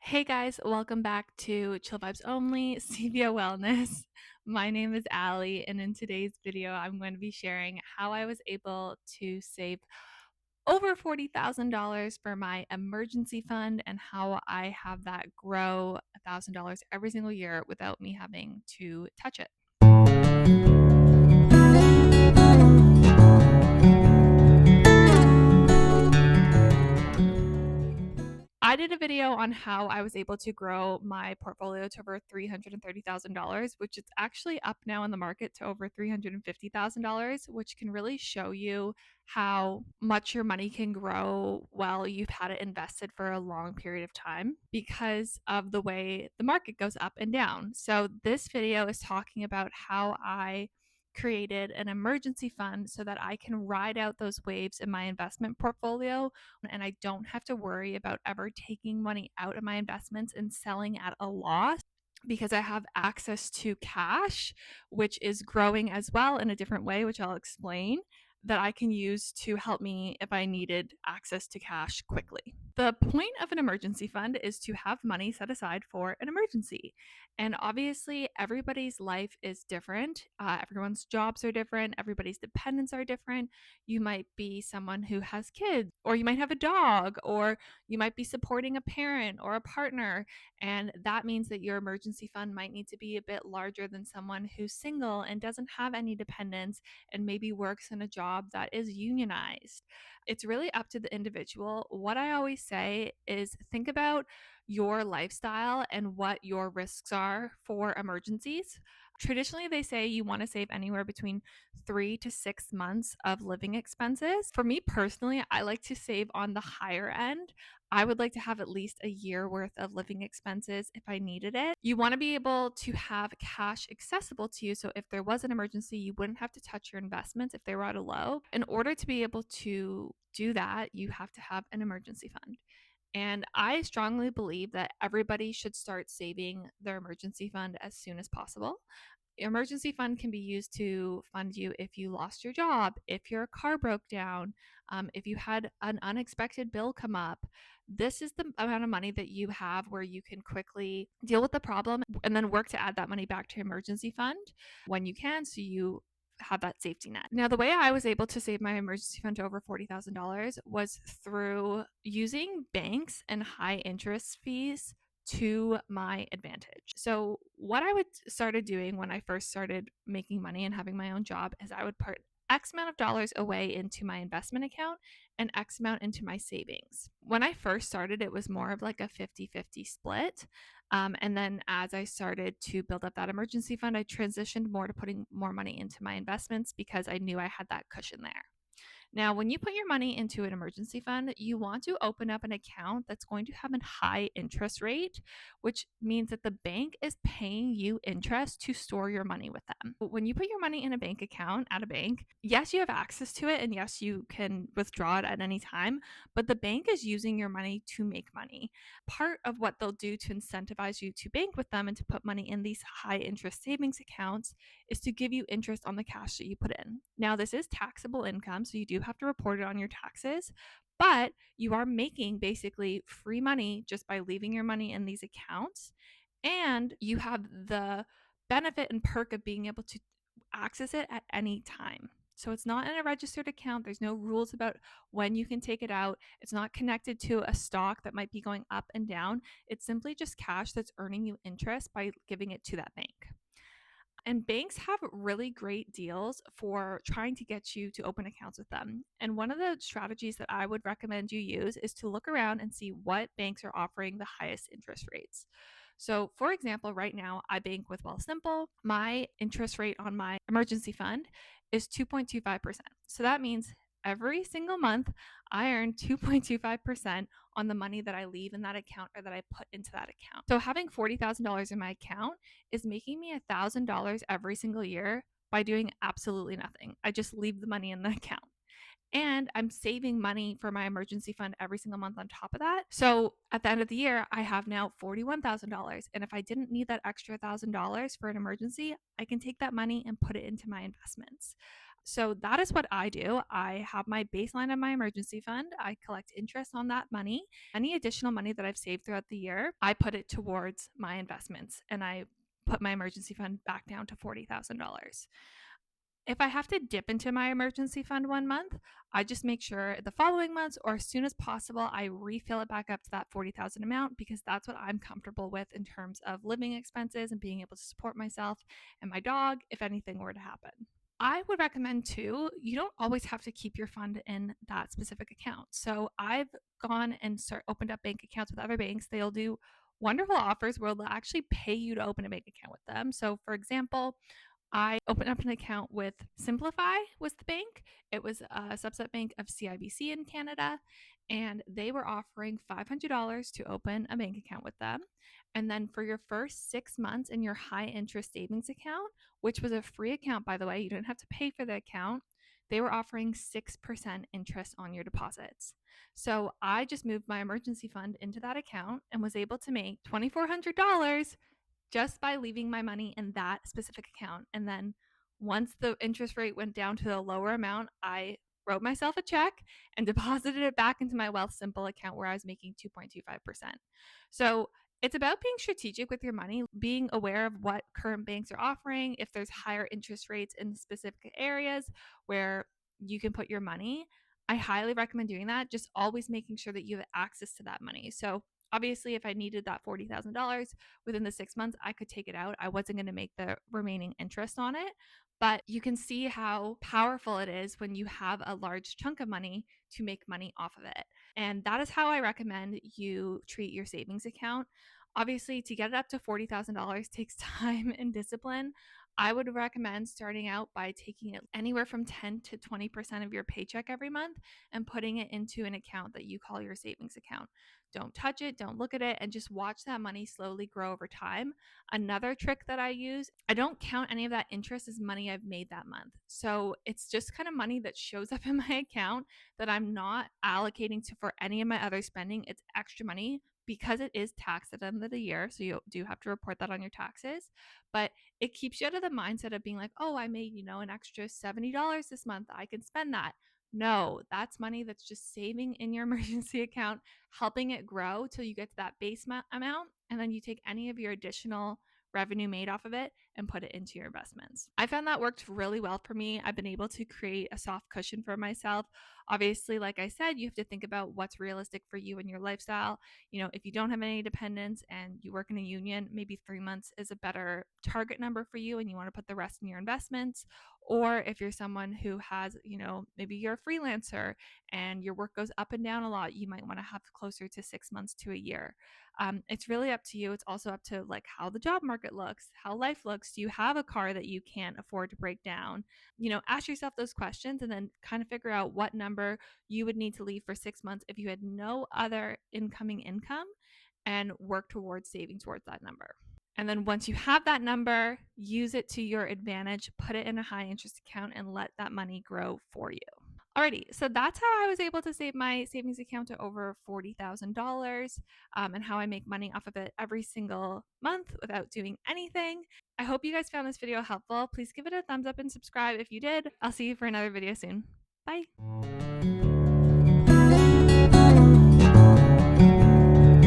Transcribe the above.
Hey guys, welcome back to Chill Vibes Only, CVO Wellness. My name is Allie, and in today's video, I'm going to be sharing how I was able to save over $40,000 for my emergency fund and how I have that grow $1,000 every single year without me having to touch it. I did a video on how I was able to grow my portfolio to over $330,000, which is actually up now in the market to over $350,000, which can really show you how much your money can grow while you've had it invested for a long period of time because of the way the market goes up and down. So, this video is talking about how I created an emergency fund so that I can ride out those waves in my investment portfolio and I don't have to worry about ever taking money out of my investments and selling at a loss because I have access to cash, which is growing as well in a different way, which I'll explain, that I can use to help me if I needed access to cash quickly. The point of an emergency fund is to have money set aside for an emergency. And obviously, everybody's life is different. Everyone's jobs are different. Everybody's dependents are different. You might be someone who has kids, or you might have a dog, or you might be supporting a parent or a partner. And that means that your emergency fund might need to be a bit larger than someone who's single and doesn't have any dependents and maybe works in a job that is unionized. It's really up to the individual. What I always say is think about your lifestyle and what your risks are for emergencies. Traditionally, they say you want to save anywhere between 3 to 6 months of living expenses. For me personally, I like to save on the higher end. I would like to have at least a year worth of living expenses if I needed it. You want to be able to have cash accessible to you. So if there was an emergency, you wouldn't have to touch your investments if they were at a low. In order to be able to do that, you have to have an emergency fund. And I strongly believe that everybody should start saving their emergency fund as soon as possible. Emergency fund can be used to fund you if you lost your job, if your car broke down, if you had an unexpected bill come up. This is the amount of money that you have where you can quickly deal with the problem and then work to add that money back to emergency fund when you can so you have that safety net. Now, the way I was able to save my emergency fund to over $40,000 was through using banks and high interest fees to my advantage. So, what I would started doing when I first started making money and having my own job is I would put X amount of dollars away into my investment account and X amount into my savings. When I first started, it was more of like a 50-50 split. And then as I started to build up that emergency fund, I transitioned more to putting more money into my investments because I knew I had that cushion there. Now, when you put your money into an emergency fund, you want to open up an account that's going to have a high interest rate, which means that the bank is paying you interest to store your money with them. When you put your money in a bank account at a bank, yes, you have access to it and yes, you can withdraw it at any time, but the bank is using your money to make money. Part of what they'll do to incentivize you to bank with them and to put money in these high interest savings accounts is to give you interest on the cash that you put in. Now, this is taxable income, so you do have to report it on your taxes, but you are making basically free money just by leaving your money in these accounts. And you have the benefit and perk of being able to access it at any time. So it's not in a registered account. There's no rules about when you can take it out. It's not connected to a stock that might be going up and down. It's simply just cash that's earning you interest by giving it to that bank. And banks have really great deals for trying to get you to open accounts with them. And one of the strategies that I would recommend you use is to look around and see what banks are offering the highest interest rates. So, for example, right now I bank with Wealthsimple. My interest rate on my emergency fund is 2.25%. So that means every single month I earn 2.25% on the money that I leave in that account or that I put into that account. So having $40,000 in my account is making me $1,000 every single year by doing absolutely nothing. I just leave the money in the account. And I'm saving money for my emergency fund every single month on top of that. So at the end of the year, I have now $41,000. And if I didn't need that extra $1,000 for an emergency, I can take that money and put it into my investments. So that is what I do. I have my baseline of my emergency fund. I collect interest on that money. Any additional money that I've saved throughout the year, I put it towards my investments, and I put my emergency fund back down to $40,000. If I have to dip into my emergency fund one month, I just make sure the following months or as soon as possible, I refill it back up to that 40,000 amount, because that's what I'm comfortable with in terms of living expenses and being able to support myself and my dog if anything were to happen. I would recommend too, you don't always have to keep your fund in that specific account. So I've gone and opened up bank accounts with other banks. They'll do wonderful offers where they'll actually pay you to open a bank account with them. So for example, I opened up an account with Simplify was the bank. It was a subset bank of CIBC in Canada, and they were offering $500 to open a bank account with them. And then for your first 6 months in your high interest savings account, which was a free account, by the way, you didn't have to pay for the account, they were offering 6% interest on your deposits. So I just moved my emergency fund into that account and was able to make $2,400 just by leaving my money in that specific account. And then once the interest rate went down to a lower amount, I wrote myself a check and deposited it back into my Wealthsimple account where I was making 2.25%. So it's about being strategic with your money, being aware of what current banks are offering, if there's higher interest rates in specific areas where you can put your money. I highly recommend doing that, just always making sure that you have access to that money. So obviously, if I needed that $40,000 within the 6 months, I could take it out. I wasn't going to make the remaining interest on it. But you can see how powerful it is when you have a large chunk of money to make money off of it. And that is how I recommend you treat your savings account. Obviously, to get it up to $40,000 takes time and discipline. I would recommend starting out by taking it anywhere from 10 to 20% of your paycheck every month and putting it into an account that you call your savings account. Don't touch it, don't look at it, and just watch that money slowly grow over time. Another trick that I use, I don't count any of that interest as money I've made that month. So it's just kind of money that shows up in my account that I'm not allocating to for any of my other spending. It's extra money because it is taxed at the end of the year. So you do have to report that on your taxes. But it keeps you out of the mindset of being like, oh, I made, an extra $70 this month. I can spend that. No, that's money that's just saving in your emergency account, helping it grow till you get to that base amount. And then you take any of your additional revenue made off of it and put it into your investments. I found that worked really well for me. I've been able to create a soft cushion for myself. Obviously, like I said, you have to think about what's realistic for you and your lifestyle. If you don't have any dependents and you work in a union, maybe 3 months is a better target number for you and you want to put the rest in your investments. Or if you're someone who has, maybe you're a freelancer and your work goes up and down a lot, you might want to have closer to 6 months to a year. It's really up to you. It's also up to like how the job market looks, how life looks. Do you have a car that you can't afford to break down? Ask yourself those questions and then kind of figure out what number you would need to leave for 6 months if you had no other incoming income, and work towards saving towards that number. And then once you have that number, use it to your advantage, put it in a high interest account, and let that money grow for you. Alrighty, so that's how I was able to save my savings account to over $40,000, and how I make money off of it every single month without doing anything. I hope you guys found this video helpful. Please give it a thumbs up and subscribe if you did. I'll see you for another video soon. Bye.